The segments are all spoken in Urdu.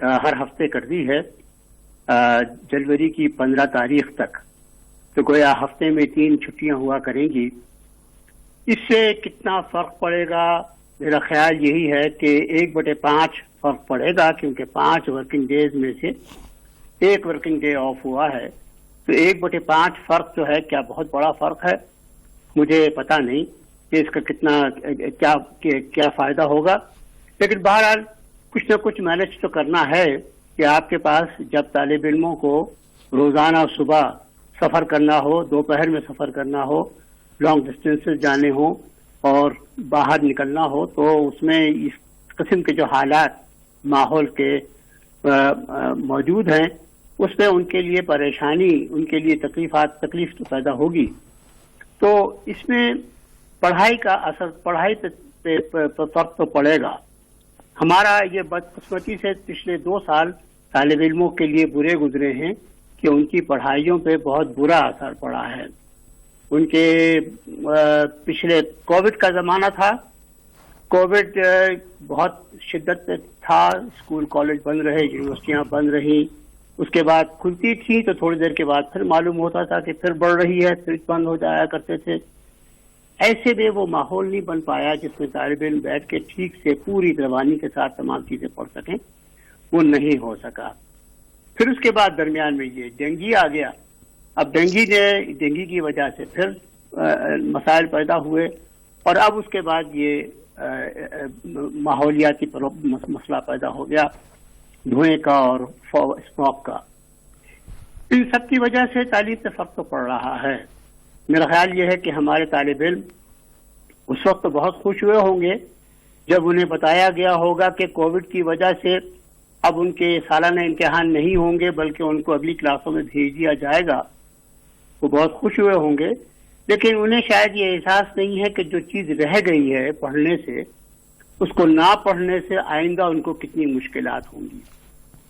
ہر ہفتے کر دی ہے جنوری کی 15 تاریخ تک، تو گویا ہفتے میں 3 چھٹیاں ہوا کریں گی. اس سے کتنا فرق پڑے گا؟ میرا خیال یہی ہے کہ 1/5 فرق پڑے گا، کیونکہ 5 ورکنگ ڈیز میں سے 1 ورکنگ ڈے آف ہوا ہے. تو 1/5 فرق جو ہے، کیا بہت بڑا فرق ہے؟ مجھے پتا نہیں کہ اس کا کتنا کیا فائدہ ہوگا، لیکن بہرحال کچھ نہ کچھ مینج تو کرنا ہے کہ آپ کے پاس جب طالب علموں کو روزانہ صبح سفر کرنا ہو، دوپہر میں سفر کرنا ہو، لانگ ڈسٹینسز جانے ہوں اور باہر نکلنا ہو، تو اس میں اس قسم کے جو حالات ماحول کے موجود ہیں، اس میں ان کے لیے پریشانی، ان کے لیے تکلیف تو پیدا ہوگی. تو اس میں پڑھائی کا اثر، پڑھائی پہ فرق تو پڑے گا. ہمارا یہ بدقسمتی سے پچھلے 2 سال طالب علموں کے لیے برے گزرے ہیں کہ ان کی پڑھائیوں پہ بہت برا اثر پڑا ہے. ان کے پچھلے کووڈ کا زمانہ تھا، کووڈ بہت شدت پہ تھا، اسکول کالج بند رہے، یونیورسٹیاں بند رہی. اس کے بعد کھلتی تھی تو تھوڑی دیر کے بعد پھر معلوم ہوتا تھا کہ پھر بڑھ رہی ہے، پھر بند ہو جایا کرتے تھے. ایسے میں وہ ماحول نہیں بن پایا جس میں طالب علم بیٹھ کے ٹھیک سے پوری زبانی کے ساتھ تمام چیزیں پڑھ سکیں، وہ نہیں ہو سکا. پھر اس کے بعد درمیان میں یہ ڈینگی آ گیا. اب ڈینگی کی وجہ سے پھر مسائل پیدا ہوئے، اور اب اس کے بعد یہ ماحولیاتی مسئلہ پیدا ہو گیا، دھوئیں کا اور اسموک کا. ان سب کی وجہ سے تعلیم پہ فرق تو پڑ رہا ہے. میرا خیال یہ ہے کہ ہمارے طالب علم اس وقت بہت خوش ہوئے ہوں گے جب انہیں بتایا گیا ہوگا کہ کووڈ کی وجہ سے اب ان کے سالانہ امتحان نہیں ہوں گے بلکہ ان کو اگلی کلاسوں میں بھیج دیا جائے گا. وہ بہت خوش ہوئے ہوں گے، لیکن انہیں شاید یہ احساس نہیں ہے کہ جو چیز رہ گئی ہے پڑھنے سے، اس کو نہ پڑھنے سے آئندہ ان کو کتنی مشکلات ہوں گی.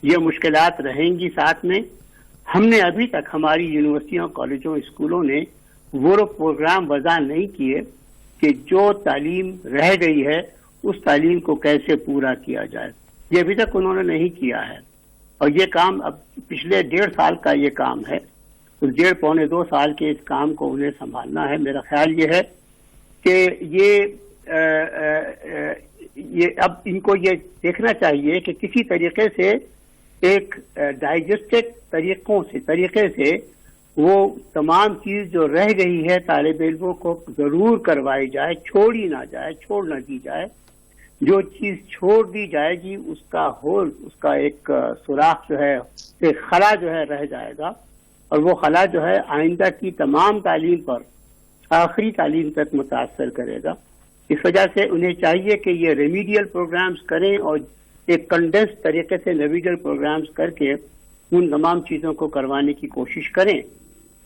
یہ مشکلات رہیں گی ساتھ میں. ہم نے ابھی تک ہماری یونیورسٹیوں، کالجوں، اسکولوں نے وہ پروگرام وضع نہیں کیے کہ جو تعلیم رہ گئی ہے اس تعلیم کو کیسے پورا کیا جائے. یہ ابھی تک انہوں نے نہیں کیا ہے، اور یہ کام اب پچھلے 1.5 سال کا یہ کام ہے. اس 1.5-2 سال کے اس کام کو انہیں سنبھالنا ہے. میرا خیال یہ ہے کہ یہ اب ان کو یہ دیکھنا چاہیے کہ کسی طریقے سے ایک ڈائجسٹڈ طریقے سے وہ تمام چیز جو رہ گئی ہے طالب علموں کو ضرور کروائی جائے، چھوڑ نہ دی جائے. جو چیز چھوڑ دی جائے گی اس کا ایک سوراخ جو ہے، ایک خلا جو ہے رہ جائے گا، اور وہ خلا جو ہے آئندہ کی تمام تعلیم پر، آخری تعلیم تک متاثر کرے گا. اس وجہ سے انہیں چاہیے کہ یہ ریمیڈیل پروگرامز کریں اور ایک کنڈنس طریقے سے ریمیڈیل پروگرامز کر کے ان تمام چیزوں کو کروانے کی کوشش کریں،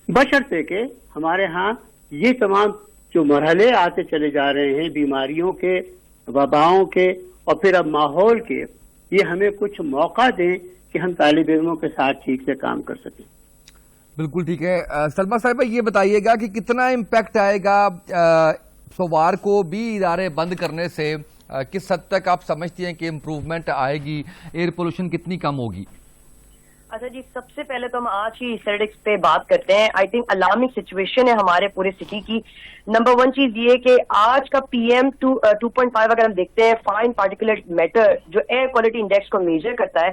بشرطے کہ ہمارے ہاں یہ تمام جو مرحلے آتے چلے جا رہے ہیں، بیماریوں کے، وباؤں کے اور پھر اب ماحول کے، یہ ہمیں کچھ موقع دیں کہ ہم طالب علموں کے ساتھ ٹھیک سے کام کر سکیں. بالکل ٹھیک ہے. سلمہ صاحبہ یہ بتائیے گا کہ کتنا امپیکٹ آئے گا سوار کو بھی ادارے بند کرنے سے؟ کس حد تک آپ سمجھتی ہیں کہ امپروومنٹ آئے گی؟ ایئر پولوشن کتنی کم ہوگی؟ اچھا جی، سب سے پہلے تو ہم آج کی اسٹیٹسٹکس پہ بات کرتے ہیں. آئی تھنک الارمنگ سچویشن ہے ہمارے پورے سٹی کی. نمبر 1 چیز یہ کہ آج کا PM 2.5 اگر ہم دیکھتے ہیں، فائن پارٹیکولر میٹر جو ایئر کوالٹی انڈیکس کو میجر کرتا ہے،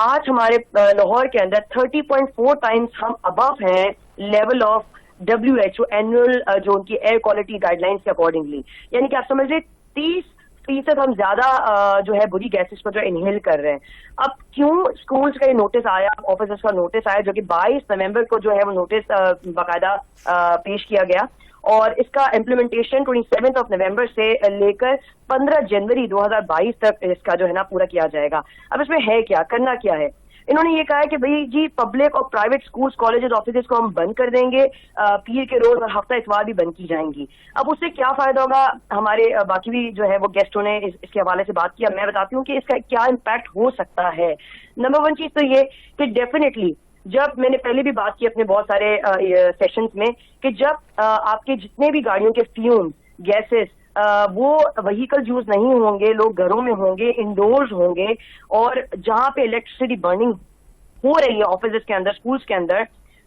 آج ہمارے لاہور کے اندر 30.4 ٹائمز ہم ابو ہیں لیول آف WHO اینوئل جو ان کی ایئر کوالٹی گائیڈ لائنس کے اکارڈنگلی. یعنی کہ آپ سمجھ رہے 30% ہم زیادہ جو ہے بری گیسز کو جو انہیل کر رہے ہیں. اب کیوں اسکولس کا یہ نوٹس آیا، آفیسرس کا نوٹس آیا، جو کہ 22 نومبر کو جو ہے وہ نوٹس باقاعدہ پیش کیا گیا، اور اس کا امپلیمنٹیشن 27 نومبر سے لے کر 15 جنوری 2022 تک اس کا جو ہے نا پورا کیا جائے گا. اب اس میں ہے کیا، کرنا کیا ہے؟ انہوں نے یہ کہا ہے کہ بھئی جی پبلک اور پرائیویٹ اسکولس، کالجز، آفیسز کو ہم بند کر دیں گے، پیر کے روز اور ہفتہ اتوار بھی بند کی جائیں گی. اب اس سے کیا فائدہ ہوگا؟ ہمارے باقی بھی جو ہے وہ گیسٹوں نے اس کے حوالے سے بات کیا. میں بتاتی ہوں کہ اس کا کیا امپیکٹ ہو سکتا ہے. نمبر 1 چیز تو یہ کہ ڈیفینیٹلی، جب میں نے پہلے بھی بات کی اپنے بہت سارے سیشنز میں، کہ جب آپ کے جتنے بھی گاڑیوں کے فیوم، گیسز وہ وہیکل یوز نہیں ہوں گے, لوگ گھروں میں ہوں گے, انڈورز ہوں گے, اور جہاں پہ الیکٹریسٹی برننگ ہو رہی ہے آفیسز کے اندر, اسکولس کے اندر,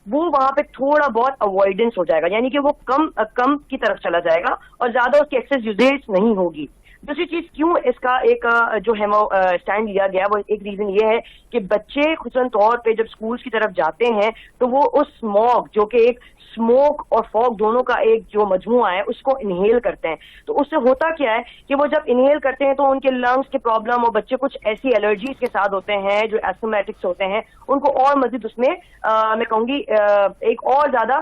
وہ وہاں پہ تھوڑا بہت اوائڈنس ہو جائے گا, یعنی کہ وہ کم کی طرف چلا جائے گا اور زیادہ اس کی ایکسیس یوزیج نہیں ہوگی. دوسری چیز کیوں اس کا ایک جو ہے اسٹینڈ لیا گیا, وہ ایک ریزن یہ ہے کہ بچے خصوصاً طور پہ جب اسکولس کی طرف جاتے ہیں تو وہ اس اسموگ, جو کہ ایک اسموک اور فوگ دونوں کا ایک جو مجموعہ ہے, اس کو انہیل کرتے ہیں. تو اس سے ہوتا کیا ہے کہ وہ جب انہیل کرتے ہیں تو ان کے لنگس کے پرابلم, اور بچے کچھ ایسی الرجیز کے ساتھ ہوتے ہیں جو ایسٹمیٹکس ہوتے ہیں, ان کو اور مزید اس میں میں کہوں گی ایک اور زیادہ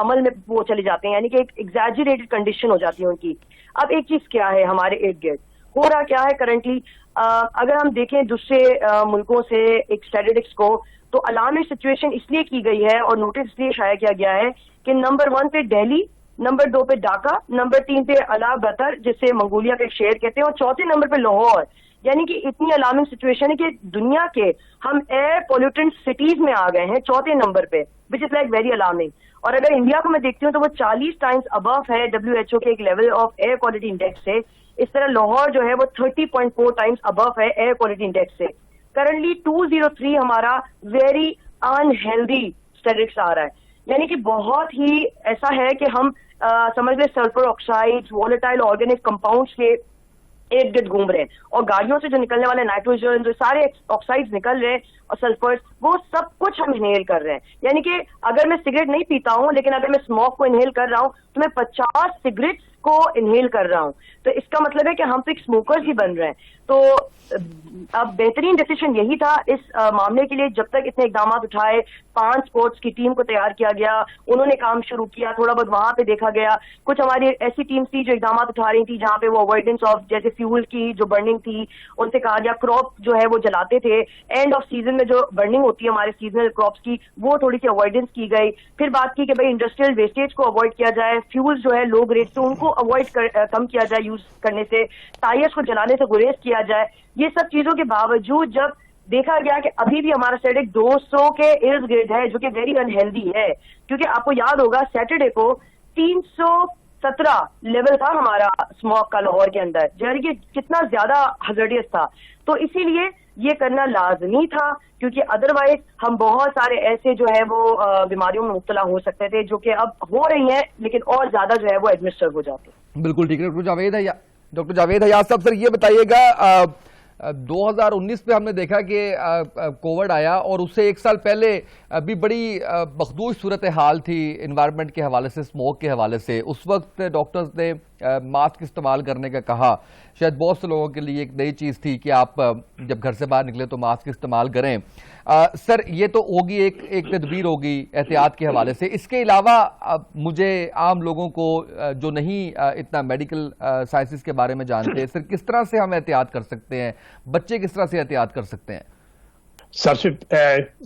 عمل میں وہ چلے جاتے ہیں, یعنی کہ ایک ایگزیجریٹڈ کنڈیشن ہو جاتی ہے ان کی. اب ایک چیز کیا ہے, ہمارے ارد گرد ہو رہا کیا ہے کرنٹلی, اگر ہم دیکھیں دوسرے ملکوں سے ایک اسٹیٹسٹکس کو, تو الارمنگ سچویشن اس لیے کی گئی ہے اور نوٹس اس لیے شائع کیا گیا ہے کہ نمبر 1 پہ دہلی, نمبر 2 پہ ڈھاکہ, نمبر 3 پہ الا بتر جسے منگولیا کا ایک شہر کہتے ہیں, اور چوتھے نمبر پہ لاہور. یعنی کہ اتنی الارمنگ سچویشن ہے کہ دنیا کے ہم ایئر پولوٹنٹ سٹیز میں آ گئے ہیں چوتھے نمبر پہ, وچ از لائک ویری الارمنگ. اور اگر انڈیا کو میں دیکھتی ہوں تو وہ 40 ٹائمز ابو ہے WHO کے ایک level of air quality index سے. اس طرح لاہور جو ہے وہ 30.4 ٹائمز ابو ہے ایئر کوالٹی انڈیکس سے. کرنٹلی 203 ہمارا ویری انہیلدی اسٹیٹسٹکس آ رہا ہے, یعنی کہ بہت ہی ایسا ہے کہ ہم سمجھ لیں sulphur oxide, volatile organic compounds کے ارد گرد گھوم رہے ہیں, اور گاڑیوں سے جو نکلنے والے نائٹروجن, جو سارے آکسائڈز نکل رہے ہیں اور سلفر, وہ سب کچھ ہم انہیل کر رہے ہیں. یعنی کہ اگر میں سگریٹ نہیں پیتا ہوں لیکن اگر میں اسموک کو انہیل کر رہا ہوں تو میں 50 سگریٹس کو انہیل کر رہا ہوں. تو اس کا مطلب ہے کہ ہم تو ایک اسموکرز ہی بن رہے ہیں. تو اب بہترین ڈیسیشن یہی تھا اس معاملے کے لیے, جب تک اتنے اقدامات اٹھائے, 5 اسپورٹس کی ٹیم کو تیار کیا گیا, انہوں نے کام شروع کیا, تھوڑا بہت وہاں پہ دیکھا گیا. کچھ ہماری ایسی ٹیمز تھی جو اقدامات اٹھا رہی تھی جہاں پہ وہ اوائڈنس آف جیسے فیول کی جو برننگ تھی, ان سے کہا گیا کراپ جو ہے وہ جلاتے تھے, اینڈ آف سیزن میں جو برننگ ہوتی ہے ہمارے سیزنل کراپس کی, وہ تھوڑی سی اوائڈنس کی گئی. پھر بات کی کہ بھائی انڈسٹریل ویسٹیج کو اوائڈ کیا جائے, فیول جو ہے لو گریڈ تو ان کو اوائڈ کم کیا جائے یوز کرنے سے, ٹائرس کو جلانے سے گریز کیا جائے. یہ سب چیزوں کے باوجود جب دیکھا گیا کہ ابھی بھی ہمارا اسٹیٹک 200 کے ارد گرد ہے, جو کہ ویری انہیلدی ہے, کیونکہ آپ کو یاد ہوگا سیٹرڈے کو 317 لیول تھا ہمارا اسموک کا لاہور کے اندر, جو کہ کتنا زیادہ ہزارڈیس تھا. تو اسی لیے یہ کرنا لازمی تھا, کیونکہ ادروائز ہم بہت سارے ایسے جو ہے وہ بیماریوں میں مبتلا ہو سکتے تھے, جو کہ اب ہو رہی ہیں لیکن اور زیادہ جو ہے وہ ایڈمنسٹر ہو جاتے. بالکل ٹھیک ہے. ڈاکٹر جاوید حیات صاحب, سر یہ بتائیے گا 2019 میں ہم نے دیکھا کہ کووڈ آیا اور اس سے 1 سال پہلے بھی بڑی مخدوش صورتحال تھی انوائرمنٹ کے حوالے سے, اسموک کے حوالے سے. اس وقت ڈاکٹرز نے ماسک استعمال کرنے کا کہا, شاید بہت سے لوگوں کے لیے ایک نئی چیز تھی کہ آپ جب گھر سے باہر نکلے تو ماسک استعمال کریں. سر یہ تو ہوگی ایک تدبیر ہوگی احتیاط کے حوالے سے. اس کے علاوہ مجھے عام لوگوں کو جو نہیں اتنا میڈیکل سائنسز کے بارے میں جانتے, سر کس طرح سے ہم احتیاط کر سکتے ہیں, بچے کس طرح سے احتیاط کر سکتے ہیں؟ سب سے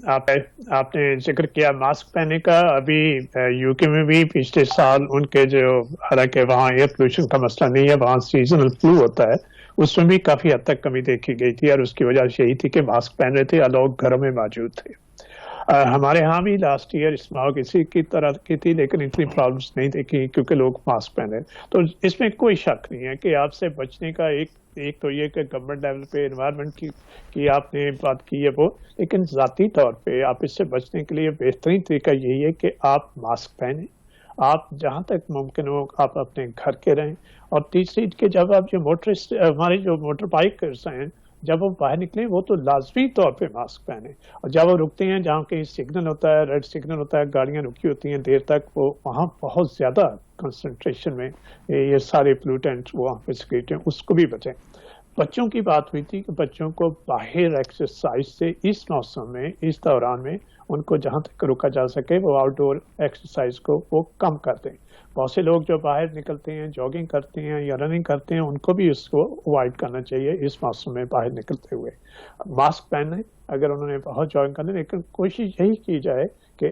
آپ نے ذکر کیا ماسک پہننے کا. ابھی یو کے میں بھی پچھلے سال ان کے جو, حالانکہ وہاں ایئر پولوشن کا مسئلہ نہیں ہے, وہاں سیزنل فلو ہوتا ہے, اس میں بھی کافی حد تک کمی دیکھی گئی تھی, اور اس کی وجہ یہی تھی کہ ماسک پہن رہے تھے اور لوگ گھروں میں موجود تھے. ہمارے ہاں بھی لاسٹ ایئر اسموگ اسی کی طرح کی تھی, لیکن اتنی پرابلمس نہیں دیکھی کیونکہ لوگ ماسک پہن رہے. تو اس میں کوئی شک نہیں ہے کہ آپ سے بچنے کا ایک تو یہ کہ گورنمنٹ لیول پہ انوائرمنٹ کی آپ نے بات کی ہے وہ, لیکن ذاتی طور پہ آپ اس سے بچنے کے لیے بہترین طریقہ یہی ہے کہ آپ ماسک پہنیں, آپ جہاں تک ممکن ہو آپ اپنے گھر کے رہیں. اور تیسری کہ جب آپ جو موٹرسٹ, ہمارے جو موٹر بائکرز ہیں, جب وہ باہر نکلیں وہ تو لازمی طور پہ ماسک پہنیں, اور جب وہ رکتے ہیں جہاں کہیں سگنل ہوتا ہے, ریڈ سگنل ہوتا ہے, گاڑیاں رکی ہوتی ہیں دیر تک, وہ وہاں بہت زیادہ کنسنٹریشن میں یہ سارے پولوٹنٹ وہاں پہ سکریٹ ہیں, اس کو بھی بچیں. بچوں کی بات ہوئی تھی کہ بچوں کو باہر ایکسرسائز سے اس موسم میں, اس دوران میں ان کو جہاں تک روکا جا سکے وہ آؤٹ ڈور ایکسرسائز کو وہ کم کر دیں. بہت سے لوگ جو باہر نکلتے ہیں, جاگنگ کرتے ہیں یا رننگ کرتے ہیں, ان کو بھی اس کو اوائڈ کرنا چاہیے اس موسم میں باہر نکلتے ہوئے. ماسک پہنیں اگر انہوں نے بہت جاگنگ کرنا, لیکن کوشش یہی کی جائے کہ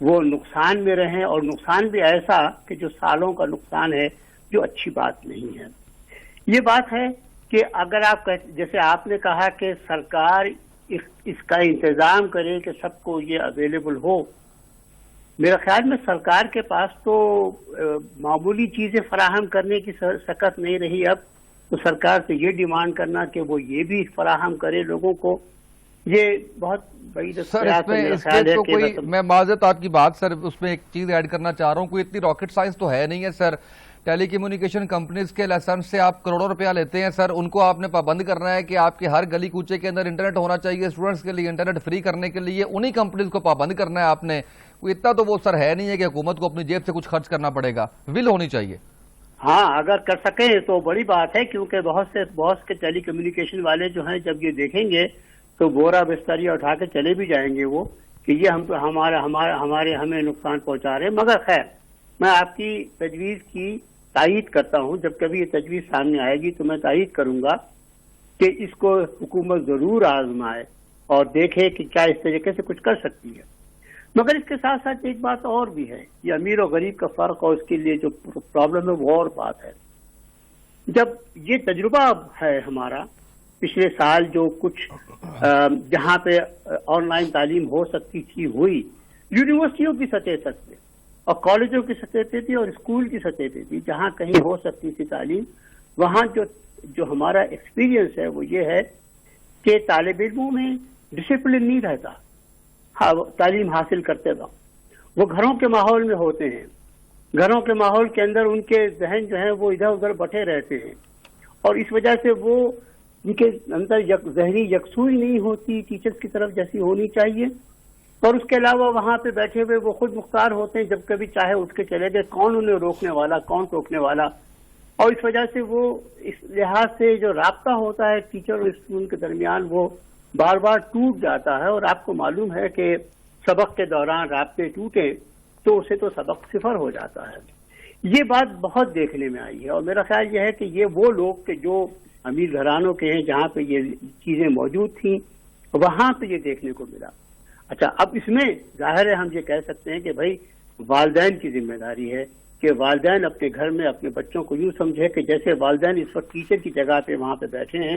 وہ نقصان میں رہیں، اور نقصان بھی ایسا کہ جو سالوں کا نقصان ہے، جو اچھی بات نہیں ہے۔ یہ بات ہے کہ اگر آپ جیسے آپ نے کہا کہ سرکار اس کا انتظام کرے کہ سب کو یہ اویلیبل ہو، میرے خیال میں سرکار کے پاس تو معمولی چیزیں فراہم کرنے کی سکت نہیں رہی اب، تو سرکار سے یہ ڈیمانڈ کرنا کہ وہ یہ بھی فراہم کرے لوگوں کو، یہ بہت بڑی سر اس کے تو کوئی، میں معذرت آپ کی بات سر، اس میں ایک چیز ایڈ کرنا چاہ رہا ہوں، کوئی اتنی راکٹ سائنس تو ہے نہیں ہے سر۔ ٹیلی کمیونیکیشن کمپنیز کے لائسنس سے آپ کروڑوں روپیہ لیتے ہیں سر، ان کو آپ نے پابند کرنا ہے کہ آپ کے ہر گلی کوچے کے اندر انٹرنیٹ ہونا چاہیے اسٹوڈنٹس کے لیے، انٹرنیٹ فری کرنے کے لیے انہی کمپنیز کو پابند کرنا ہے آپ نے۔ کوئی اتنا تو وہ سر ہے نہیں ہے کہ حکومت کو اپنی جیب سے کچھ خرچ کرنا پڑے گا، ول ہونی چاہیے۔ ہاں اگر کر سکیں تو بڑی بات ہے، کیونکہ بہت سے ٹیلی کمیونیکیشن والے جو ہیں جب یہ دیکھیں گے تو بورا بستریاں اٹھا کے چلے بھی جائیں گے وہ کہ یہ ہمیں نقصان پہنچا رہے ہیں۔ مگر خیر، میں آپ کی تجویز کی تائید کرتا ہوں، جب کبھی یہ تجویز سامنے آئے گی تو میں تائید کروں گا کہ اس کو حکومت ضرور آزمائے اور دیکھے کہ کیا اس طریقے سے کچھ کر سکتی ہے۔ مگر اس کے ساتھ ساتھ ایک بات اور بھی ہے، یہ امیر و غریب کا فرق اور اس کے لیے جو پرابلم ہے وہ اور بات ہے۔ جب یہ تجربہ ہے ہمارا پچھلے سال جو کچھ جہاں پہ آن لائن تعلیم ہو سکتی تھی ہوئی، یونیورسٹیوں کی سطح تک پہ اور کالجوں کی سطح پہ تھی اور اسکول کی سطح پہ تھی، جہاں کہیں ہو سکتی تھی تعلیم، وہاں جو ہمارا ایکسپیرینس ہے وہ یہ ہے کہ طالب علموں میں ڈسپلن نہیں رہتا تعلیم حاصل کرتے وقت۔ وہ گھروں کے ماحول میں ہوتے ہیں، گھروں کے ماحول کے اندر ان کے ذہن جو ہیں وہ ادھر ادھر بٹے رہتے ہیں، اور اس وجہ سے وہ ان کے اندر ذہنی یکسوئی نہیں ہوتی ٹیچرز کی طرف جیسی ہونی چاہیے، اور اس کے علاوہ وہاں پہ بیٹھے ہوئے وہ خود مختار ہوتے ہیں، جب کبھی چاہے اٹھ کے چلے گئے، کون انہیں روکنے والا، کون ٹوکنے والا، اور اس وجہ سے وہ اس لحاظ سے جو رابطہ ہوتا ہے ٹیچر اور اسٹوڈنٹ کے درمیان وہ بار بار ٹوٹ جاتا ہے، اور آپ کو معلوم ہے کہ سبق کے دوران رابطے ٹوٹے تو اسے تو سبق صفر ہو جاتا ہے۔ یہ بات بہت دیکھنے میں آئی ہے، اور میرا خیال یہ ہے کہ یہ وہ لوگ کہ جو امیر گھرانوں کے ہیں جہاں پہ یہ چیزیں موجود تھیں وہاں پہ یہ دیکھنے کو ملا۔ اچھا، اب اس میں ظاہر ہے ہم یہ کہہ سکتے ہیں کہ بھائی والدین کی ذمہ داری ہے کہ والدین اپنے گھر میں اپنے بچوں کو یوں سمجھے کہ جیسے والدین اس وقت ٹیچر کی جگہ پہ وہاں پہ بیٹھے ہیں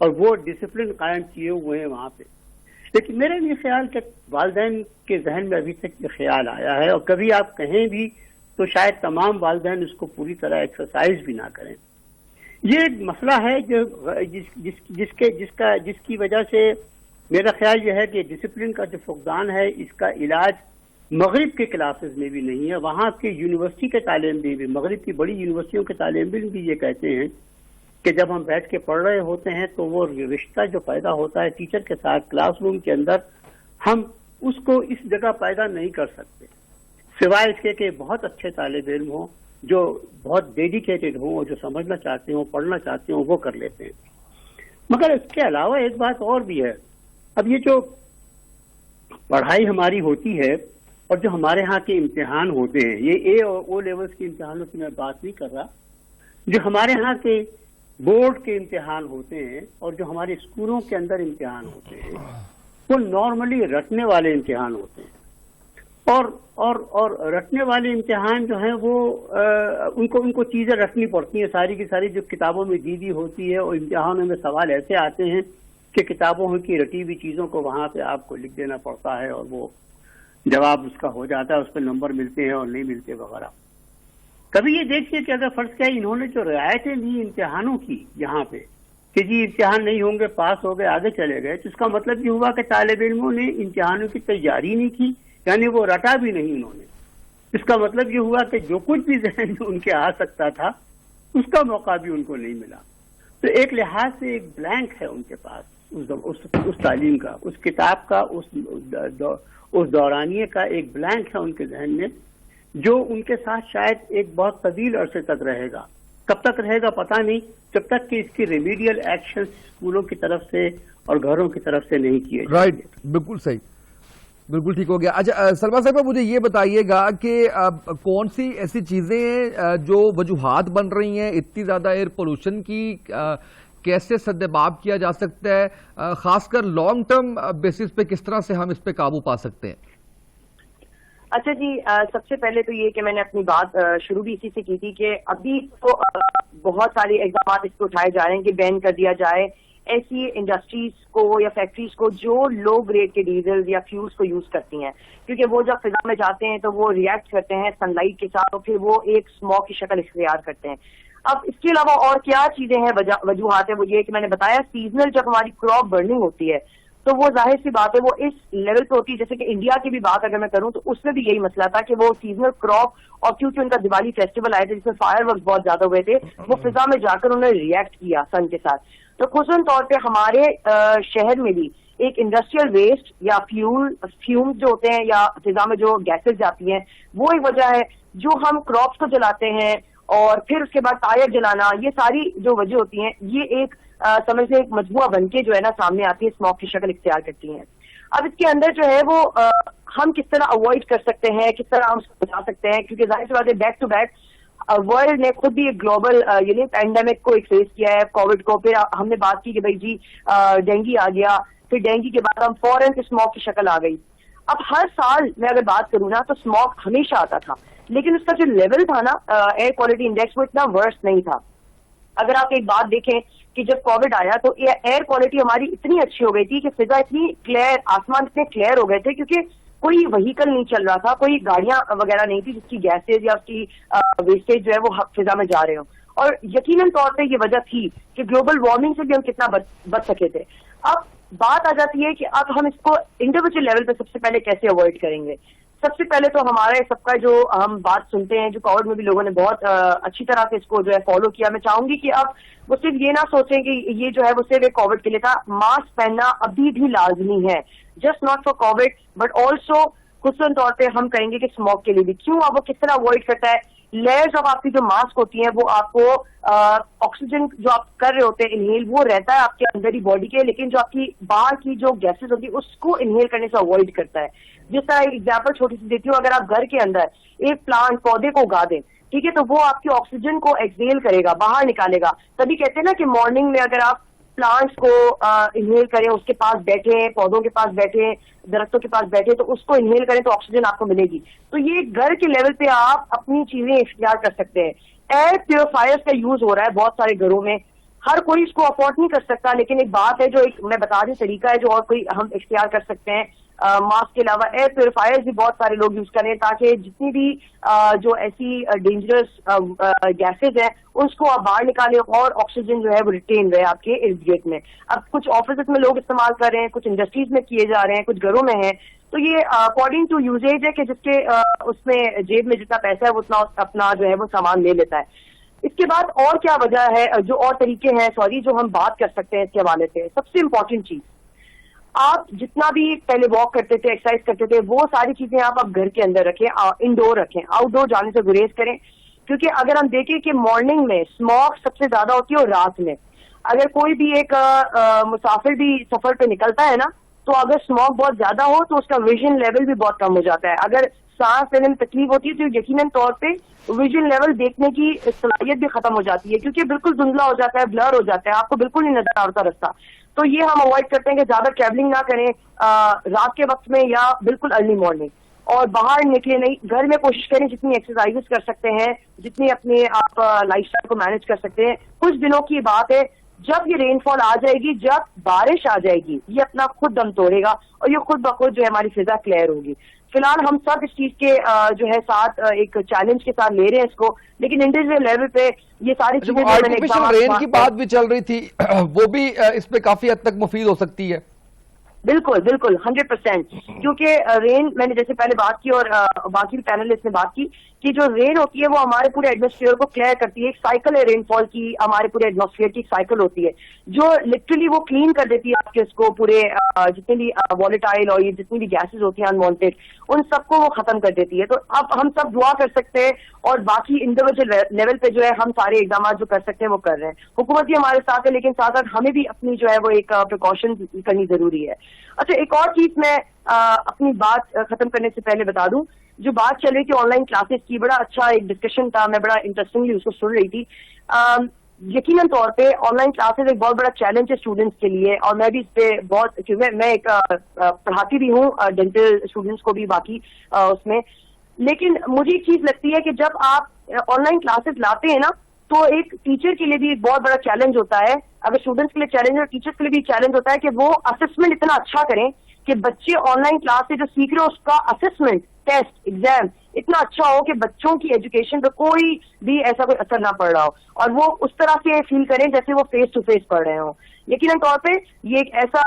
اور وہ ڈسپلن قائم کیے ہوئے ہیں وہاں پہ۔ لیکن میرا یہ خیال کہ والدین کے ذہن میں ابھی تک یہ خیال آیا ہے، اور کبھی آپ کہیں بھی تو شاید تمام والدین اس کو پوری طرح ایکسرسائز بھی نہ کریں۔ یہ ایک مسئلہ ہے جو جس کی وجہ سے میرا خیال یہ ہے کہ ڈسپلن کا جو فقدان ہے اس کا علاج مغرب کے کلاسز میں بھی نہیں ہے، وہاں کے یونیورسٹی کے طالب علم بھی، مغرب کی بڑی یونیورسٹیوں کے طالب علم بھی یہ کہتے ہیں کہ جب ہم بیٹھ کے پڑھ رہے ہوتے ہیں تو وہ رشتہ جو پیدا ہوتا ہے ٹیچر کے ساتھ کلاس روم کے اندر، ہم اس کو اس جگہ پیدا نہیں کر سکتے، سوائے اس کے کہ بہت اچھے طالب علم ہوں جو بہت ڈیڈیکیٹڈ ہوں اور جو سمجھنا چاہتے ہوں، پڑھنا چاہتے ہوں، وہ کر لیتے ہیں۔ مگر اس کے علاوہ ایک بات اور بھی ہے، اب یہ جو پڑھائی ہماری ہوتی ہے اور جو ہمارے ہاں کے امتحان ہوتے ہیں، یہ اے اور او لیولز کے امتحانوں کی میں بات نہیں کر رہا، جو ہمارے ہاں کے بورڈ کے امتحان ہوتے ہیں اور جو ہمارے اسکولوں کے اندر امتحان ہوتے ہیں، وہ نارملی رٹنے والے امتحان ہوتے ہیں، اور رٹنے والے امتحان جو ہیں وہ ان کو چیزیں رٹنی پڑتی ہیں ساری کی ساری جو کتابوں میں دی ہوتی ہے، اور امتحانوں میں سوال ایسے آتے ہیں کہ کتابوں کی رٹی ہوئی چیزوں کو وہاں پہ آپ کو لکھ دینا پڑتا ہے، اور وہ جواب اس کا ہو جاتا ہے، اس پہ نمبر ملتے ہیں اور نہیں ملتے وغیرہ۔ کبھی یہ دیکھیے کہ اگر فرض کیا انہوں نے جو رعایتیں دی امتحانوں کی یہاں پہ کہ جی امتحان نہیں ہوں گے، پاس ہو گئے، آگے چلے گئے، تو اس کا مطلب یہ ہوا کہ طالب علموں نے امتحانوں کی تیاری نہیں کی، یعنی وہ رٹا بھی نہیں انہوں نے۔ اس کا مطلب یہ ہوا کہ جو کچھ بھی ذہن میں ان کے آ سکتا تھا اس کا موقع بھی ان کو نہیں ملا۔ تو ایک لحاظ سے ایک بلینک ہے ان کے پاس اس تعلیم کا، اس کتاب کا، اس دورانیے کا ایک بلینک ہے ان کے ذہن میں، جو ان کے ساتھ شاید ایک بہت طویل عرصے تک رہے گا۔ کب تک رہے گا پتہ نہیں، جب تک کہ اس کی ریمیڈیل ایکشن اسکولوں کی طرف سے اور گھروں کی طرف سے نہیں کیے جائیں۔ رائٹ، بالکل صحیح، بالکل ٹھیک ہو گیا۔ اچھا سلما صاحبہ، مجھے یہ بتائیے گا کہ کون سی ایسی چیزیں ہیں جو وجوہات بن رہی ہیں اتنی زیادہ ایئر پولوشن کی، کیسے سدباب کیا جا سکتا ہے، خاص کر لانگ ٹرم بیسس پہ کس طرح سے ہم اس پہ قابو پا سکتے ہیں؟ اچھا جی، سب سے پہلے تو یہ کہ میں نے اپنی بات شروع بھی اسی سے کی تھی کہ ابھی تو بہت سارے اقدامات اس کو اٹھائے جا رہے ہیں کہ بین کر دیا جائے ایسی انڈسٹریز کو یا فیکٹریز کو جو لو گریڈ کے ڈیزل یا فیولز کو یوز کرتی ہیں، کیونکہ وہ جب فضا میں جاتے ہیں تو وہ ریئیکٹ کرتے ہیں سن لائٹ کے ساتھ اور پھر وہ ایک اسموک کی شکل اختیار کرتے ہیں. اب اس کے علاوہ اور کیا چیزیں ہیں وجوہات ہیں، وہ یہ کہ میں نے بتایا سیزنل جب ہماری کراپ برننگ ہوتی ہے تو وہ ظاہر سی بات ہے وہ اس لیول پہ ہوتی ہے. جیسے کہ انڈیا کی بھی بات اگر میں کروں تو اس میں بھی یہی مسئلہ تھا کہ وہ سیزنل کراپ اور کیونکہ ان کا دیوالی فیسٹیول آئے تھے جس میں فائر ورکس بہت زیادہ ہوئے تھے، وہ فضا میں جا کر انہوں نے ریئیکٹ کیا سن کے ساتھ. تو خصوصاً طور پہ ہمارے شہر میں بھی ایک انڈسٹریل ویسٹ یا فیومز جو ہوتے ہیں یا فضا میں جو گیسز جاتی ہیں وہ ایک وجہ ہے. جو ہم کراپس کو جلاتے ہیں اور پھر اس کے بعد ٹائر جلانا، یہ ساری جو وجہ ہوتی ہیں یہ ایک سمجھ سے ایک مجموعہ بن کے جو ہے نا سامنے آتی ہے، اسموک کی شکل اختیار کرتی ہیں. اب اس کے اندر جو ہے وہ ہم کس طرح اوائڈ کر سکتے ہیں، کس طرح ہم اس کو بچا سکتے ہیں، کیونکہ ظاہر سی بات ہے بیک ٹو بیک ورلڈ نے خود بھی ایک گلوبل یعنی پینڈیمک کو ایک فیس کیا ہے، کووڈ کو. پھر ہم نے بات کی کہ بھائی جی ڈینگی آ گیا، پھر ڈینگی کے بعد ہم فوراً اسموک کی شکل آ گئی. اب ہر سال میں اگر بات کروں نا تو اسموک ہمیشہ آتا تھا، لیکن اس کا جو لیول تھا نا ایئر کوالٹی انڈیکس وہ اتنا ورس نہیں تھا. اگر آپ ایک بات دیکھیں کہ جب کووڈ آیا تو ایئر کوالٹی ہماری اتنی اچھی ہو گئی تھی کہ فضا اتنی کلیئر، آسمان اتنے کلیئر ہو گئے تھے کیونکہ کوئی وہیکل نہیں چل رہا تھا، کوئی گاڑیاں وغیرہ نہیں تھی جس کی گیسز یا اس کی ویسٹیج جو ہے وہ فضا میں جا رہے ہوں. اور یقیناً طور پہ یہ وجہ تھی کہ گلوبل وارمنگ سے بھی ہم کتنا بچ سکے تھے. اب بات آ جاتی ہے کہ اب ہم اس کو انڈیویجول لیول پہ سب سے پہلے کیسے اوائڈ کریں گے. سب سے پہلے تو ہمارے سب کا جو ہم بات سنتے ہیں جو کووڈ میں بھی لوگوں نے بہت اچھی طرح سے اس کو جو ہے فالو کیا، میں چاہوں گی کہ اب وہ صرف یہ نہ سوچیں کہ یہ جو ہے وہ صرف ایک کووڈ کے لیے تھا. ماسک پہننا ابھی بھی لازمی ہے، just not for Covid but also خصوصاً طور پہ ہم کہیں گے کہ اسموک کے لیے بھی. کیوں؟ اب وہ کس طرح اوائڈ کرتا ہے؟ لیئرز آف آپ کی جو ماسک ہوتی ہیں وہ آپ کو آکسیجن جو آپ کر رہے ہوتے ہیں انہیل وہ رہتا ہے آپ کے اندر ہی باڈی کے، لیکن جو آپ کی باہر کی جو گیسز ہوتی ہے اس کو انہیل کرنے سے اوائڈ کرتا ہے. جس طرح ایک ایگزامپل چھوٹی سی دیتی ہوں، اگر آپ گھر کے اندر ایک پلانٹ پودے کو اگا دیں، ٹھیک ہے، تو وہ آپ کی آکسیجن کو ایکسیل کرے گا، باہر نکالے گا. تبھی کہتے ہیں نا کہ مارننگ میں اگر آپ پلانٹس کو انہیل کریں، اس کے پاس بیٹھے، پودوں کے پاس بیٹھے، درختوں کے پاس بیٹھے تو اس کو انہیل کریں تو آکسیجن آپ کو ملے گی. تو یہ گھر کے لیول پہ آپ اپنی چیزیں اختیار کر سکتے ہیں. ایئر پیوریفائرز کا یوز ہو رہا ہے بہت سارے گھروں میں، ہر کوئی اس کو افورڈ نہیں کر سکتا، لیکن ایک بات ہے جو ایک میں بتا دوں طریقہ ہے جو اور کوئی ہم اختیار کر سکتے ہیں. ماسک کے علاوہ ایئر پیوریفائرز بھی بہت سارے لوگ یوز کریں تاکہ جتنی بھی جو ایسی ڈینجرس گیسز ہیں اس کو آپ باہر نکالیں اور آکسیجن جو ہے وہ ریٹین رہے آپ کے ارد گرد میں. اب کچھ آفیسز میں لوگ استعمال کر رہے ہیں، کچھ انڈسٹریز میں کیے جا رہے ہیں، کچھ گھروں میں ہیں. تو یہ اکارڈنگ ٹو یوزیج ہے کہ جس کے اس میں جیب میں جتنا پیسہ ہے وہ اتنا اپنا جو ہے وہ سامان لے لیتا ہے. اس کے بعد اور کیا وجہ ہے جو اور طریقے ہیں جو ہم بات کر سکتے ہیں اس کے حوالے سے. سب سے امپورٹنٹ چیز، آپ جتنا بھی پہلے واک کرتے تھے، ایکسرسائز کرتے تھے، وہ ساری چیزیں آپ گھر کے اندر رکھیں، انڈور رکھیں، آؤٹ ڈور جانے سے گریز کریں. کیونکہ اگر ہم دیکھیں کہ مارننگ میں اسموک سب سے زیادہ ہوتی ہے اور رات میں اگر کوئی بھی ایک مسافر بھی سفر پہ نکلتا ہے نا تو اگر اسموک بہت زیادہ ہو تو اس کا ویژن لیول بھی بہت کم ہو جاتا ہے. اگر سانس لینے میں تکلیف ہوتی ہے تو یقیناً طور پہ ویژن لیول دیکھنے کی صلاحیت بھی ختم ہو جاتی ہے کیونکہ بالکل دھندلا ہو جاتا ہے، بلر ہو جاتا ہے، آپ کو بالکل نہیں نظر آتا راستہ. تو یہ ہم اوائڈ کرتے ہیں کہ زیادہ ٹریولنگ نہ کریں رات کے وقت میں یا بالکل ارلی مارننگ، اور باہر نکلے نہیں. گھر میں کوشش کریں جتنی ایکسرسائز کر سکتے ہیں، جتنی اپنے آپ لائف اسٹائل کو مینج کر سکتے ہیں. کچھ دنوں کی بات ہے جب یہ رین فال آ جائے گی، جب بارش آ جائے گی، یہ اپنا خود دم توڑے گا اور یہ خود بخود جو ہے ہماری فضا کلیئر ہوگی. فی الحال ہم سب اس چیز کے جو ہے ساتھ ایک چیلنج کے ساتھ لے رہے ہیں اس کو، لیکن انڈیویجول لیول پہ یہ ساری چیزیں آرٹیفیشل رین کی بات بھی چل رہی تھی، وہ بھی اس پہ کافی حد تک مفید ہو سکتی ہے. بالکل بالکل 100%، کیونکہ رین میں نے جیسے پہلے بات کی اور باقی پینلسٹ نے بات کی کہ جو رین ہوتی ہے وہ ہمارے پورے ایٹماسفیئر کو کلیئر کرتی ہے. ایک سائیکل ہے رین فال کی، ہمارے پورے ایٹماسفیئر کی ایک سائیکل ہوتی ہے جو لٹرلی وہ کلین کر دیتی ہے آپ کے اس کو پورے جتنے بھی والیٹائل اور یہ جتنی بھی گیسز ہوتی ہیں انوانٹیڈ ان سب کو وہ ختم کر دیتی ہے. تو اب ہم سب دعا کر سکتے ہیں اور باقی انڈیویجول لیول پہ جو ہے ہم سارے اقدامات جو کر سکتے ہیں وہ کر رہے ہیں. حکومت بھی ہمارے ساتھ ہے لیکن ساتھ ساتھ ہمیں بھی اپنی جو ہے وہ ایک پریکاشن کرنی ضروری ہے. اچھا، ایک اور چیز میں اپنی بات ختم کرنے سے پہلے بتا دوں، جو بات چل رہی تھی آن لائن کلاسز کی، بڑا اچھا ایک ڈسکشن تھا، میں بڑا انٹرسٹنگلی اس کو سن رہی تھی. یقیناً طور پہ آن لائن کلاسز ایک بہت بڑا چیلنج ہے اسٹوڈنٹس کے لیے, اور میں بھی اس پہ بہت, کیونکہ میں ایک پڑھاتی بھی ہوں ڈینٹل اسٹوڈنٹس کو بھی باقی اس میں. لیکن مجھے ایک چیز لگتی ہے کہ جب آپ آن لائن کلاسز لاتے ہیں نا, تو ایک ٹیچر کے لیے بھی ایک بہت بڑا چیلنج ہوتا ہے. اگر اسٹوڈنٹس کے لیے چیلنج ہے, ٹیچرس کے لیے بھی چیلنج ہوتا ہے کہ وہ اسسمنٹ اتنا اچھا کریں کہ بچے آن لائن کلاس سے جو سیکھ رہے ہیں اس کا اسسمنٹ, ٹیسٹ, ایگزام اتنا اچھا ہو کہ بچوں کی ایجوکیشن پہ کوئی بھی ایسا کوئی اثر نہ پڑ رہا ہو, اور وہ اس طرح سے فیل کریں جیسے وہ فیس ٹو فیس پڑھ رہے ہوں. یقیناً طور پہ یہ ایک ایسا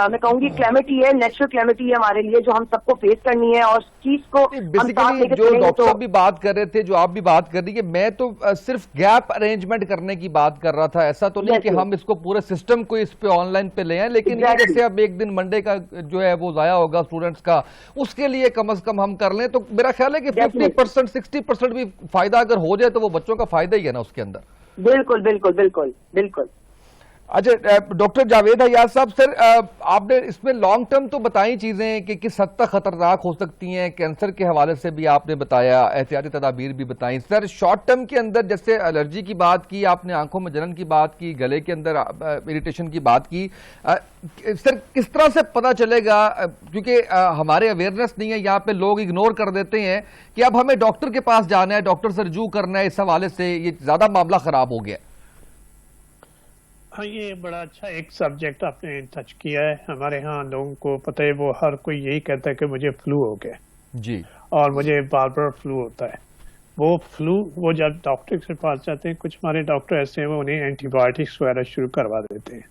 میں کہوں گی کلیمٹی ہے, نیچرل کلیمٹی ہے ہمارے لیے, جو ہم سب کو فیس کرنی ہے, اور اس چیز کو ہم ساتھ لے کے جو چلیں گے. ڈاکٹر تو صاحب بھی بات کر رہے تھے, جو آپ بھی بات کر رہی ہے, میں تو صرف گیپ ارینجمنٹ کرنے کی بات کر رہا تھا. ایسا تو نہیں کہ ہم اس کو پورے سسٹم کو اس پہ آن لائن پہ لے آئیں, لیکن یہ جیسے اب ایک دن منڈے کا جو ہے وہ ضائع ہوگا اسٹوڈنٹس کا, اس کے لیے کم از کم ہم کر لیں تو میرا خیال ہے کہ 50% 60% بھی فائدہ اگر ہو جائے تو وہ بچوں کا فائدہ ہی ہے نا اس کے اندر. بالکل بالکل بالکل بالکل. اچھا ڈاکٹر جاوید حیات صاحب, سر آپ نے اس میں لانگ ٹرم تو بتائی چیزیں کہ کس حد تک خطرناک ہو سکتی ہیں, کینسر کے حوالے سے بھی آپ نے بتایا, احتیاطی تدابیر بھی بتائیں. سر شارٹ ٹرم کے اندر جیسے الرجی کی بات کی آپ نے, آنکھوں میں جلن کی بات کی, گلے کے اندر اریٹیشن کی بات کی, سر کس طرح سے پتہ چلے گا, کیونکہ ہمارے اویئرنیس نہیں ہے یہاں پہ, لوگ اگنور کر دیتے ہیں کہ اب ہمیں ڈاکٹر کے پاس جانا ہے, ڈاکٹر سے رجوع کرنا ہے, اس حوالے سے یہ زیادہ معاملہ خراب ہو گیا. ہاں, یہ بڑا اچھا ایک سبجیکٹ آپ نے ٹچ کیا ہے. ہمارے ہاں لوگوں کو پتہ ہے, وہ ہر کوئی یہی کہتا ہے کہ مجھے فلو ہو گیا جی, اور مجھے بار بار فلو ہوتا ہے. وہ فلو, وہ جب ڈاکٹر کے پاس جاتے ہیں, کچھ ہمارے ڈاکٹر ایسے ہیں وہ انہیں اینٹی بایوٹکس وغیرہ شروع کروا دیتے ہیں.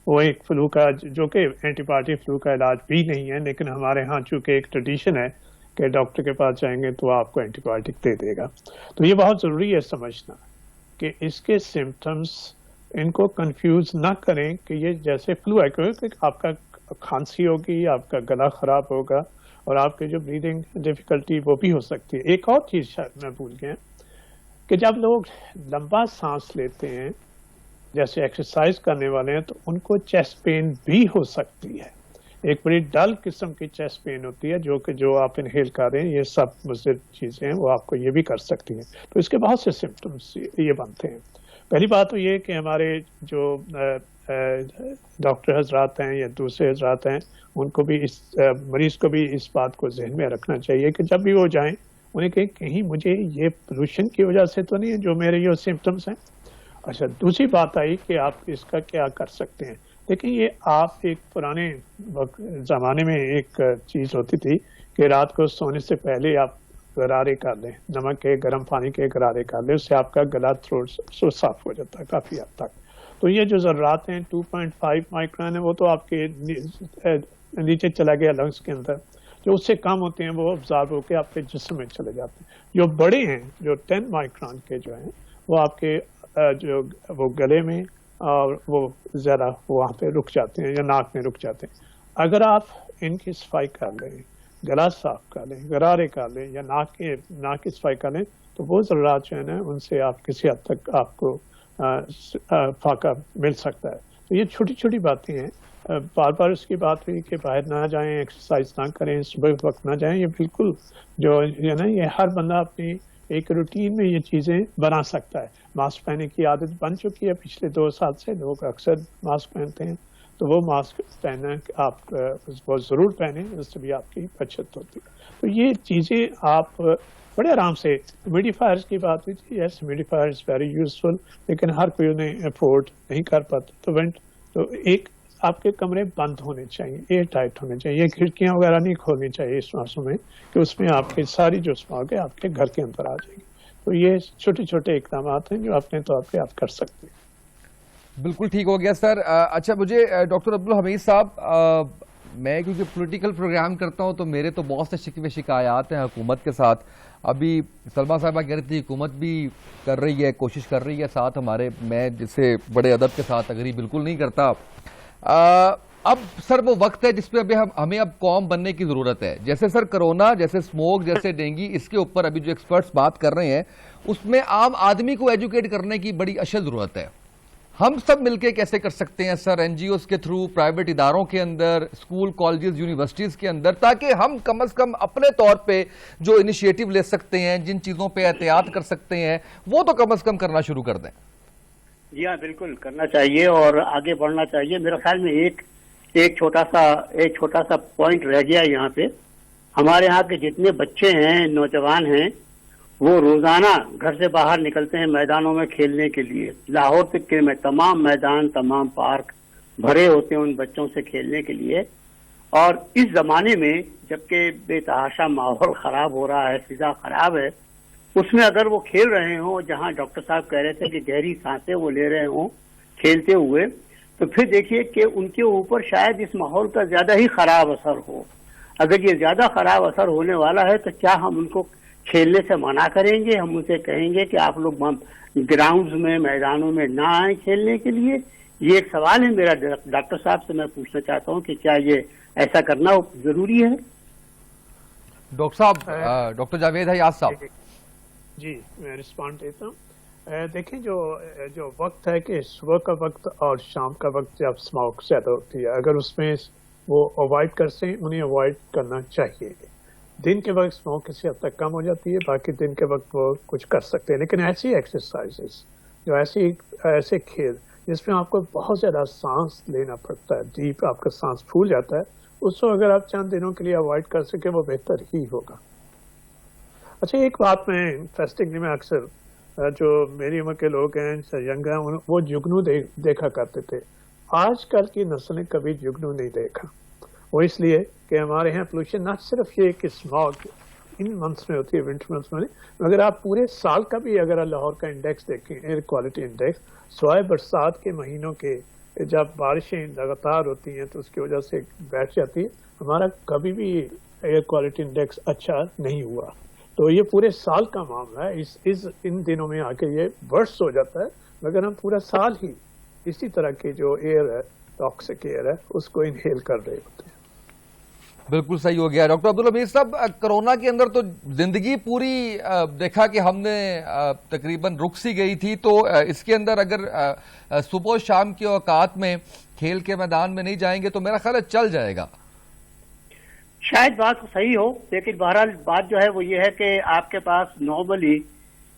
وہ ایک فلو کا, جو کہ اینٹی بایوٹک فلو کا علاج بھی نہیں ہے, لیکن ہمارے ہاں چونکہ ایک ٹریڈیشن ہے کہ ڈاکٹر کے پاس جائیں گے تو آپ کو اینٹی بایوٹک دے دے گا. تو یہ بہت ضروری ہے سمجھنا کہ اس کے سمٹمس, ان کو کنفیوز نہ کریں کہ یہ جیسے فلو ہے, کیونکہ آپ کا کھانسی ہوگی, آپ کا گلا خراب ہوگا, اور آپ کے جو بریدنگ ڈیفیکلٹی وہ بھی ہو سکتی ہے. ایک اور چیز شاید میں بھول گیا کہ جب لوگ لمبا سانس لیتے ہیں, جیسے ایکسرسائز کرنے والے ہیں, تو ان کو چیسٹ پین بھی ہو سکتی ہے. ایک بڑی ڈل قسم کی چیسٹ پین ہوتی ہے, جو آپ انہیل کر رہے ہیں, یہ سب مضر چیزیں ہیں, وہ آپ کو یہ بھی کر سکتی ہیں. تو اس کے بہت سے سمپٹمس یہ بنتے ہیں. پہلی بات تو یہ کہ ہمارے جو ڈاکٹر حضرات ہیں یا دوسرے حضرات ہیں, ان کو بھی اس مریض کو بھی اس بات کو ذہن میں رکھنا چاہیے کہ جب بھی وہ جائیں انہیں کہ کہیں مجھے یہ پولوشن کی وجہ سے تو نہیں ہے جو میرے یہ سمپٹمس ہیں. اچھا, دوسری بات آئی کہ آپ اس کا کیا کر سکتے ہیں. لیکن یہ آپ ایک پرانے زمانے میں ایک چیز ہوتی تھی کہ رات کو سونے سے پہلے آپ غرارے کر لیں, نمک کے گرم پانی کے غرارے کر لیں, اس سے آپ کا گلا تھروٹ صاف ہو جاتا ہے کافی حد تک. تو یہ جو ذرات ہیں 2.5 مائکرون ہیں, وہ تو آپ کے نیچے چلا گیا لنگس کے اندر. جو اس سے کم ہوتے ہیں وہ ابزارب ہو کے آپ کے جسم میں چلے جاتے ہیں. جو بڑے ہیں, جو 10 مائکرون کے جو ہیں, وہ آپ کے جو وہ گلے میں اور وہ ذرا وہاں پہ رک جاتے ہیں یا ناک میں رک جاتے ہیں. اگر آپ ان کی صفائی کر لیں, گلا صاف کر لیں, غرارے کر لیں, یا ناک کی صفائی کر لیں, تو وہ ذرات جو ہے نا ان سے آپ کسی حد تک آپ کو فاقہ مل سکتا ہے. تو یہ چھوٹی چھوٹی باتیں ہیں. بار بار اس کی بات ہوئی کہ باہر نہ جائیں, ایکسرسائز نہ کریں, صبح وقت نہ جائیں. یہ بالکل جو ہے نا, یہ ہر بندہ اپنی ایک روٹین میں یہ چیزیں بنا سکتا ہے. ماسک پہننے کی عادت بن چکی ہے پچھلے 2 سال سے, لوگ اکثر ماسک پہنتے ہیں. تو وہ ماسک پہننا آپ وہ ضرور پہنیں, اس سے بھی آپ کی بچت ہوتی ہے. تو یہ چیزیں آپ بڑے آرام سے. ہیومیڈیفائرز کی بات ہوئی تھی, یس ہیومیڈیفائر از ویری یوزفل, لیکن ہر کوئی انہیں افورڈ نہیں کر پاتا. تو ایک آپ کے کمرے بند ہونے چاہیے, ایئر ٹائٹ ہونے چاہیے, کھڑکیاں وغیرہ نہیں کھولنی چاہیے اس موسم میں کہ اس میں آپ کی ساری جو اسماگ ہے آپ کے گھر کے اندر آ جائے گی. تو یہ چھوٹے چھوٹے اقدامات ہیں جو اپنے طور پہ آپ کر سکتے ہیں. بالکل ٹھیک ہو گیا سر. اچھا, مجھے ڈاکٹر عبدالحمید صاحب, میں کیونکہ پولیٹیکل پروگرام کرتا ہوں تو میرے تو بہت سے شکوے شکایات ہیں حکومت کے ساتھ. ابھی سلمہ صاحبہ کہہ رہی تھی حکومت بھی کر رہی ہے, کوشش کر رہی ہے ساتھ ہمارے, میں جسے بڑے ادب کے ساتھ اگری بالکل نہیں کرتا. اب سر وہ وقت ہے جس پہ ہمیں اب قوم بننے کی ضرورت ہے. جیسے سر کرونا, جیسے اسموک, جیسے ڈینگی, اس کے اوپر ابھی جو ایکسپرٹس بات کر رہے ہیں اس میں عام آدمی کو ایجوکیٹ کرنے کی بڑی اشد ضرورت ہے. ہم سب مل کے کیسے کر سکتے ہیں سر, این جی اوز کے تھرو, پرائیویٹ اداروں کے اندر, اسکول کالجز یونیورسٹیز کے اندر, تاکہ ہم کم از کم اپنے طور پہ جو انیشیٹو لے سکتے ہیں, جن چیزوں پہ احتیاط کر سکتے ہیں, وہ تو کم از کم کرنا شروع کر دیں. جی ہاں بالکل کرنا چاہیے اور آگے بڑھنا چاہیے. میرے خیال میں ایک چھوٹا سا پوائنٹ رہ گیا یہاں پہ. ہمارے یہاں کے جتنے بچے ہیں نوجوان ہیں وہ روزانہ گھر سے باہر نکلتے ہیں میدانوں میں کھیلنے کے لیے. لاہور تک کے میں تمام میدان تمام پارک بھرے ہوتے ہیں ان بچوں سے کھیلنے کے لیے. اور اس زمانے میں جبکہ بے تحاشا ماحول خراب ہو رہا ہے, فضا خراب ہے, اس میں اگر وہ کھیل رہے ہوں جہاں ڈاکٹر صاحب کہہ رہے تھے کہ گہری سانسیں وہ لے رہے ہوں کھیلتے ہوئے, تو پھر دیکھیے کہ ان کے اوپر شاید اس ماحول کا زیادہ ہی خراب اثر ہو. اگر یہ زیادہ خراب اثر ہونے والا ہے تو کیا ہم ان کو کھیلنے سے منع کریں گے؟ ہم ان سے کہیں گے کہ آپ لوگ گراؤنڈز میں میدانوں میں نہ آئیں کھیلنے کے لیے؟ یہ ایک سوال ہے میرا ڈاکٹر صاحب سے. میں پوچھنا چاہتا ہوں کہ کیا یہ ایسا کرنا ضروری ہے؟ ڈاکٹر صاحب, ڈاکٹر جاوید حیات صاحب. جی میں رسپانڈ دیتا ہوں. دیکھیں جو وقت ہے کہ صبح کا وقت اور شام کا وقت جب اسموک زیادہ ہوتی ہے, اگر اس میں وہ اوائڈ کر سکیں انہیں اوائڈ کرنا چاہیے. دن کے وقت اسموک کسی حد تک کم ہو جاتی ہے, باقی دن کے وقت وہ کچھ کر سکتے ہیں. لیکن ایسی ایکسرسائزز جو ایسے کھیل جس میں آپ کو بہت زیادہ سانس لینا پڑتا ہے, ڈیپ آپ کا سانس پھول جاتا ہے, اس کو اگر آپ چند دنوں کے لیے اوائڈ کر سکیں وہ بہتر ہی ہوگا. اچھا ایک بات میں فیسٹنگ میں اکثر جو میری عمر کے لوگ ہیں ینگ ہیں وہ جگنو دیکھا کرتے تھے. آج کل کی نسل نے کبھی جگنو نہیں دیکھا. وہ اس لیے کہ ہمارے یہاں پولوشن نہ صرف یہ کہ اسموگ ان منتھس میں ہوتی ہے, ونٹر منتھس میں, مگر آپ پورے سال کا بھی اگر لاہور کا انڈیکس دیکھیں, ایئر کوالٹی انڈیکس, سوائے برسات کے مہینوں کے جب بارشیں لگاتار ہوتی ہیں تو اس کی وجہ سے بیٹھ جاتی ہے, ہمارا کبھی بھی ایئر کوالٹی انڈیکس اچھا نہیں ہوا. تو یہ پورے سال کا معاملہ ہے. ان دنوں میں آ کے یہ ورس ہو جاتا ہے, مگر ہم پورا سال ہی اسی طرح کی جو ایئر ہے, ٹاکسک ایئر ہے, اس کو انہیل کر رہے ہوتے ہیں. بالکل صحیح ہو گیا. ڈاکٹر عبدالحمید صاحب, کرونا کے اندر تو زندگی پوری دیکھا کہ ہم نے تقریباً رک سی گئی تھی, تو اس کے اندر اگر صبح و شام کے اوقات میں کھیل کے میدان میں نہیں جائیں گے تو میرا خیال ہے چل جائے گا. شاید بات صحیح ہو, لیکن بہرحال بات جو ہے وہ یہ ہے کہ آپ کے پاس نارملی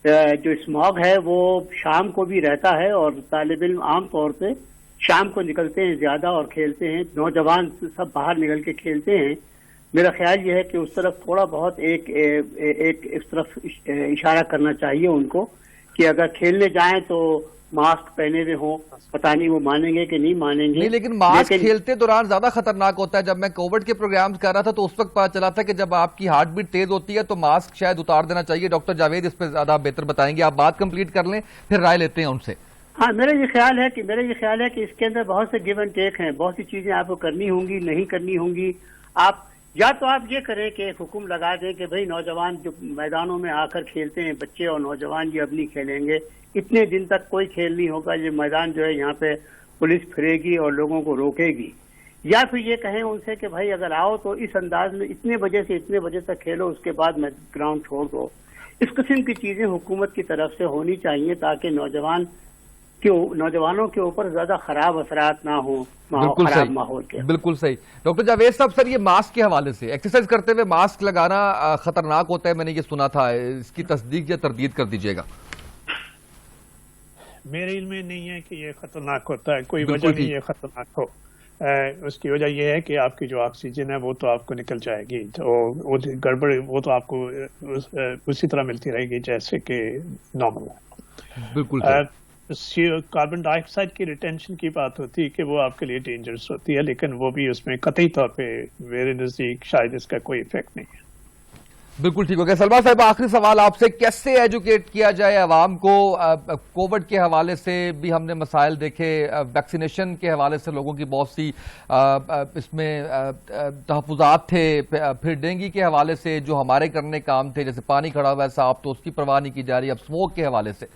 جو اسموگ ہے وہ شام کو بھی رہتا ہے, اور طالب علم عام طور پہ شام کو نکلتے ہیں زیادہ اور کھیلتے ہیں. نوجوان سب باہر نکل کے کھیلتے ہیں. میرا خیال یہ ہے کہ اس طرف تھوڑا بہت ایک اس طرف اشارہ کرنا چاہیے ان کو کہ اگر کھیلنے جائیں تو ماسک پہنے ہوئے ہوں. پتہ نہیں وہ مانیں گے کہ نہیں مانیں گے. نہیں, لیکن ماسک کھیلتے دوران زیادہ خطرناک ہوتا ہے. جب میں کووڈ کے پروگرامز کر رہا تھا تو اس وقت پتا چلا تھا کہ جب آپ کی ہارٹ بیٹ تیز ہوتی ہے تو ماسک شاید اتار دینا چاہیے. ڈاکٹر جاوید اس پہ زیادہ بہتر بتائیں گے. آپ بات کمپلیٹ کر لیں پھر رائے لیتے ہیں ان سے. ہاں, میرا یہ خیال ہے کہ اس کے اندر بہت سے گیو اینڈ ٹیک ہیں. بہت سی چیزیں آپ کو کرنی ہوں گی, نہیں کرنی ہوں گی. یا تو آپ یہ کریں کہ حکم لگا دیں کہ بھئی نوجوان جو میدانوں میں آ کر کھیلتے ہیں, بچے اور نوجوان یہ اب نہیں کھیلیں گے, اتنے دن تک کوئی کھیل نہیں ہوگا, یہ میدان جو ہے یہاں پہ پولیس پھرے گی اور لوگوں کو روکے گی. یا پھر یہ کہیں ان سے کہ بھائی اگر آؤ تو اس انداز میں اتنے بجے تک کھیلو, اس کے بعد میں گراؤنڈ چھوڑ دو. اس قسم کی چیزیں حکومت کی طرف سے ہونی چاہیے تاکہ نوجوانوں کے اوپر زیادہ خراب اثرات نہ ہوں خراب ماحول کے. بالکل صحیح. ڈاکٹر جاوید صاحب, سر یہ ماسک کے حوالے سے ایکسرسائز کرتے ہوئے ماسک لگانا خطرناک ہوتا ہے, میں نے یہ سنا تھا, اس کی تصدیق یا تردید کر دیجیے گا. میرے علم میں نہیں ہے کہ یہ خطرناک ہوتا ہے, کوئی وجہ نہیں ہے خطرناک ہو. اس کی وجہ یہ ہے کہ آپ کی جو آکسیجن ہے وہ تو آپ کو نکل جائے گی, تو گڑبڑ وہ تو آپ کو اسی طرح ملتی رہے گی جیسے کہ نارمل ہے. بالکل. کاربن ڈائی آکسائڈ کی ریٹینشن کی بات ہوتی ہے کہ وہ آپ کے لیے ڈینجرس ہوتی ہے, لیکن وہ بھی اس میں قطعی طور پہ میرے نزدیک شاید اس کا کوئی افیکٹ نہیں ہے. بالکل ٹھیک ہو گیا. سلما صاحب, آخری سوال آپ سے, کیسے ایجوکیٹ کیا جائے عوام کو؟ کووڈ کے حوالے سے بھی ہم نے مسائل دیکھے, ویکسینیشن کے حوالے سے لوگوں کی بہت سی اس میں تحفظات تھے, پھر ڈینگی کے حوالے سے جو ہمارے کرنے کام تھے جیسے پانی کھڑا ہوا ہے صاحب تو اس کی پرواہ نہیں کی جا رہی, اب اسموک کے حوالے سے.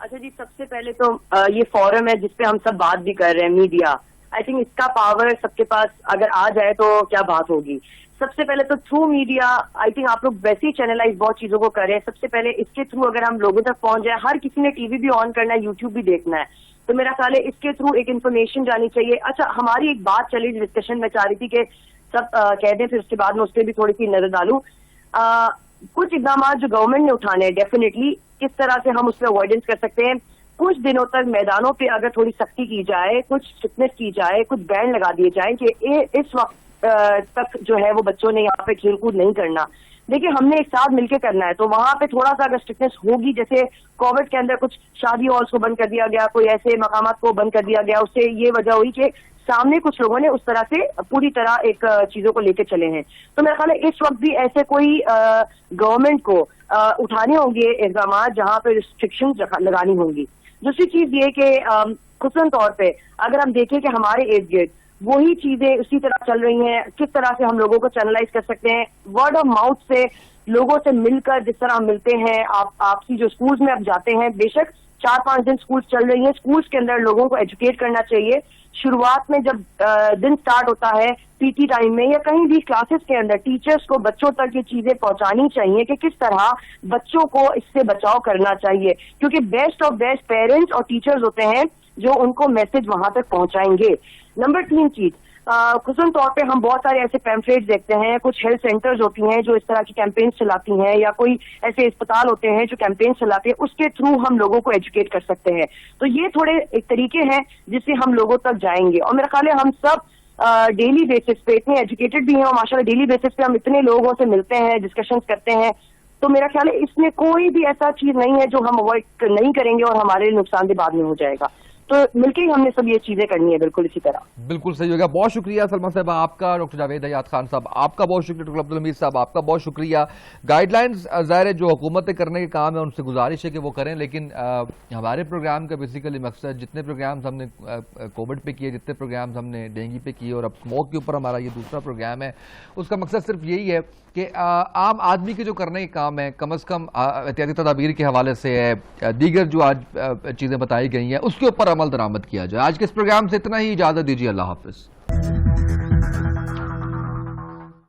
اچھا جی, سب سے پہلے تو یہ فورم ہے جس پہ ہم سب بات بھی کر رہے ہیں, میڈیا. آئی تھنک اس کا پاور سب کے پاس اگر آ جائے تو کیا بات ہوگی. سب سے پہلے تو تھرو میڈیا, آئی تھنک آپ لوگ ویسے ہی چینلائز بہت چیزوں کو کر رہے ہیں. سب سے پہلے اس کے تھرو اگر ہم لوگوں تک پہنچ جائیں, ہر کسی نے ٹی وی بھی آن کرنا ہے, یوٹیوب بھی دیکھنا ہے, تو میرا خیال ہے اس کے تھرو ایک انفارمیشن جانی چاہیے. اچھا, ہماری ایک بات چلی ڈسکشن میں چاہ رہی تھی کہ سب کہہ دیں, پھر اس کے بعد میں اس پہ بھی تھوڑی سی نظر ڈالوں. کچھ اقدامات جو گورنمنٹ نے اٹھانے ہیں ڈیفینیٹلی, کس طرح سے ہم اس پہ اوائڈنس کر سکتے ہیں. کچھ دنوں تک میدانوں پہ اگر تھوڑی سختی کی جائے, کچھ اسٹرکٹنس کی جائے, کچھ بینڈ لگا دیے جائیں کہ اس وقت تک جو ہے وہ بچوں نے یہاں پہ کھیل کود نہیں کرنا. دیکھیں ہم نے ایک ساتھ مل کے کرنا ہے, تو وہاں پہ تھوڑا سا اگر اسٹرکٹنس ہوگی, جیسے کووڈ کے اندر کچھ شادی ہالس کو بند کر دیا گیا, کوئی ایسے مقامات کو بند کر دیا گیا, اس سے یہ وجہ ہوئی کہ سامنے کچھ لوگوں نے اس طرح سے پوری طرح ایک چیزوں کو لے کے چلے ہیں. تو میرا خیال ہے اس وقت بھی ایسے کوئی گورنمنٹ کو اٹھانے ہوں گے اقدامات جہاں پہ ریسٹرکشن لگانی ہوں گی. دوسری چیز یہ کہ خصوصاً طور پہ اگر ہم دیکھیں کہ ہمارے ارد گرد وہی چیزیں اسی طرح چل رہی ہیں, کس طرح سے ہم لوگوں کو چینلائز کر سکتے ہیں ورڈ آف ماؤتھ سے, لوگوں سے مل کر جس طرح ہم ملتے ہیں, آپسی جو اسکولز میں اب جاتے ہیں, بے شک 4-5 دن اسکولز چل رہی ہیں, اسکولز کے اندر لوگوں کو ایجوکیٹ کرنا چاہیے. شروعات میں جب دن سٹارٹ ہوتا ہے پی ٹی ٹائم میں یا کہیں بھی کلاسز کے اندر, ٹیچرز کو بچوں تک یہ چیزیں پہنچانی چاہیے کہ کس طرح بچوں کو اس سے بچاؤ کرنا چاہیے, کیونکہ بیسٹ آف بیسٹ پیرنٹس اور ٹیچرز ہوتے ہیں جو ان کو میسج وہاں تک پہنچائیں گے. نمبر 3 چیز, خصوصاً طور پہ ہم بہت سارے ایسے پیمفلیٹس دیکھتے ہیں, کچھ ہیلتھ سینٹرز ہوتی ہیں جو اس طرح کی کیمپینز چلاتی ہیں, یا کوئی ایسے اسپتال ہوتے ہیں جو کیمپینز چلاتے ہیں, اس کے تھرو ہم لوگوں کو ایجوکیٹ کر سکتے ہیں. تو یہ تھوڑے ایک طریقے ہیں جس سے ہم لوگوں تک جائیں گے. اور میرا خیال ہے ہم سب ڈیلی بیسس پہ اتنے ایجوکیٹڈ بھی ہیں, اور ماشاء اللہ ڈیلی بیسس پہ ہم اتنے لوگوں سے ملتے ہیں, ڈسکشنز کرتے ہیں, تو میرا خیال ہے اس میں کوئی بھی ایسا چیز نہیں ہے جو ہم اوائڈ نہیں کریں گے اور ہمارے لیے نقصان دہ بعد میں ہو جائے گا. تو مل کے ہی ہم نے سب یہ چیزیں کرنی ہے بالکل اسی طرح. بالکل صحیح ہوگا. بہت شکریہ سلما صاحب آپ کا, ڈاکٹر جاوید حیات خان صاحب آپ کا بہت شکریہ, ڈاکٹر عبدالحمید صاحب آپ کا بہت شکریہ. گائیڈ لائنز ظاہر ہے جو حکومتیں کرنے کے کام ہے ان سے گزارش ہے کہ وہ کریں, لیکن ہمارے پروگرام کا بیسیکلی مقصد, جتنے پروگرامز ہم نے کووڈ پہ کیے, جتنے پروگرامز ہم نے ڈینگی پہ کیے, اور اب اسموک کے اوپر ہمارا یہ دوسرا پروگرام ہے, اس کا مقصد صرف یہی ہے کہ عام آدمی کے جو کرنے کے کام ہے کم از کم احتیاطی تدابیر کے حوالے سے ہے, دیگر جو آج چیزیں بتائی گئی ہیں اس کے اوپر عمل درآمد کیا جائے. آج کے اس پروگرام سے اتنا ہی, اجازت دیجیے, اللہ حافظ.